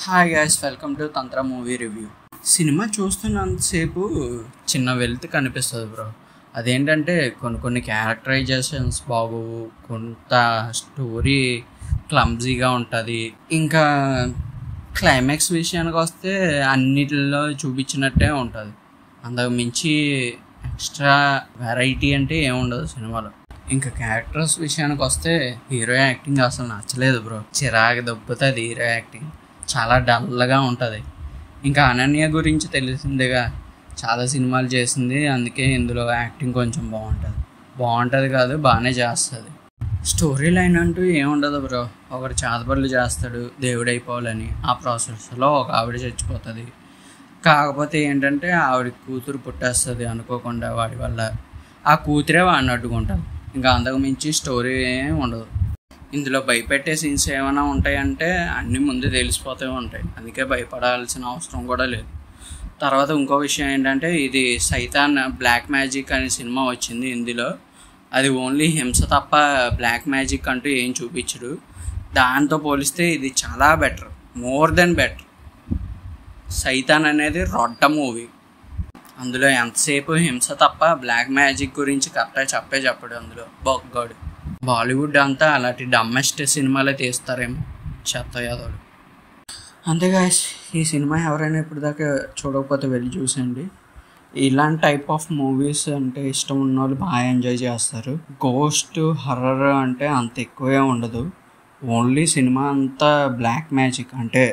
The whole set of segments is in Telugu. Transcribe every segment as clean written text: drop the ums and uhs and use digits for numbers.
Hi guys, welcome to Tantra movie review. Cinema చూస్తున్నంతసేపు చిన్న వెల్త్ కనిపిస్తుంది బ్రో. అదేంటంటే కొన్ని క్యారెక్టరైజేషన్స్ బాగోవు, కొంత స్టోరీ క్లమ్జీగా ఉంటుంది. ఇంకా క్లైమాక్స్ విషయానికి వస్తే అన్నిటిలో చూపించినట్టే ఉంటుంది. అంతకు మించి ఎక్స్ట్రా వెరైటీ అంటే ఏముండదు సినిమాలో. ఇంకా క్యారెక్టర్స్ విషయానికి వస్తే హీరో యాక్టింగ్ అసలు నచ్చలేదు బ్రో. చిరాకు దొబ్బుతుంది హీరో యాక్టింగ్, చాలా డల్గా ఉంటుంది. ఇంకా అనన్య గురించి తెలిసిందేగా, చాలా సినిమాలు చేసింది, అందుకే ఇందులో యాక్టింగ్ కొంచెం బాగుంటుంది కాదు, బాగానే చేస్తుంది. స్టోరీ లైన్ అంటూ ఏముండదు బ్రో. ఒకడు చేతబడులు చేస్తాడు దేవుడైపోవాలని, ఆ ప్రాసెస్లో ఒక ఆవిడ చచ్చిపోతుంది. కాకపోతే ఏంటంటే ఆవిడ కూతురు పుట్టేస్తుంది అనుకోకుండా వాడి వల్ల. ఆ కూతురే వాడిని అడ్డుకుంటుంది. ఇంకా అంతకు మించి స్టోరీ ఏం ఉండదు. ఇందులో భయపెట్టే సీన్స్ ఏమైనా ఉంటాయంటే అన్నీ ముందు తెలిసిపోతూ ఉంటాయి, అందుకే భయపడాల్సిన అవసరం కూడా లేదు. తర్వాత ఇంకో విషయం ఏంటంటే, ఇది సైతాన్ బ్లాక్ మ్యాజిక్ అనే సినిమా వచ్చింది. ఇందులో అది ఓన్లీ హింస తప్ప బ్లాక్ మ్యాజిక్ అంటూ ఏం చూపించడు. దాంతో పోలిస్తే ఇది చాలా బెటర్, మోర్ దెన్ బెటర్. సైతాన్ అనేది రొడ్డ మూవీ. అందులో ఎంతసేపు హింస తప్ప బ్లాక్ మ్యాజిక్ గురించి కరెక్ట్గా చెప్పడు అందులో బొగ్గాడు. బాలీవుడ్ అంతా అలాంటి డమ్మెస్ట్ సినిమాలే తీస్తారేమో, చెత్త యాదవులు. అంతేగా, ఈ సినిమా ఎవరైనా ఇప్పుడు దాకా చూడకపోతే వెళ్ళి చూసండి. ఇలాంటి టైప్ ఆఫ్ మూవీస్ అంటే ఇష్టం ఉన్న వాళ్ళు బాగా ఎంజాయ్ చేస్తారు. గోస్ట్ హర్రర్ అంటే అంత ఎక్కువే ఉండదు. ఓన్లీ సినిమా అంతా బ్లాక్ మ్యాజిక్ అంటే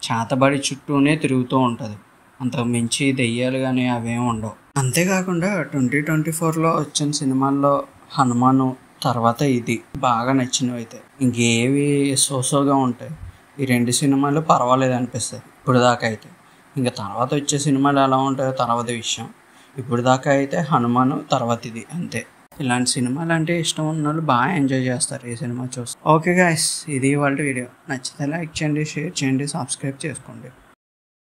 చేతబడి చుట్టూనే తిరుగుతూ ఉంటుంది. అంతకు మించి దెయ్యాలు కానీ అవేం ఉండవు. అంతేకాకుండా 2024లో వచ్చిన సినిమాల్లో హనుమాను తర్వాత ఇది బాగా నచ్చినవి. అయితే ఇంకేవి సోసోగా ఉంటాయి. ఈ రెండు సినిమాలు పర్వాలేదు అనిపిస్తాయి ఇప్పుడు దాకా అయితే. ఇంకా తర్వాత వచ్చే సినిమాలు ఎలా ఉంటాయో తర్వాత విషయం. ఇప్పుడు దాకా అయితే హనుమాను, తర్వాత ఇది, అంతే. ఇలాంటి సినిమాలు అంటే ఇష్టం ఉన్న వాళ్ళు బాగా ఎంజాయ్ చేస్తారు ఈ సినిమా చూసి. ఓకే గైస్, ఇది వాళ్ళ వీడియో. నచ్చితే లైక్ చేయండి, షేర్ చేయండి, సబ్స్క్రైబ్ చేసుకోండి.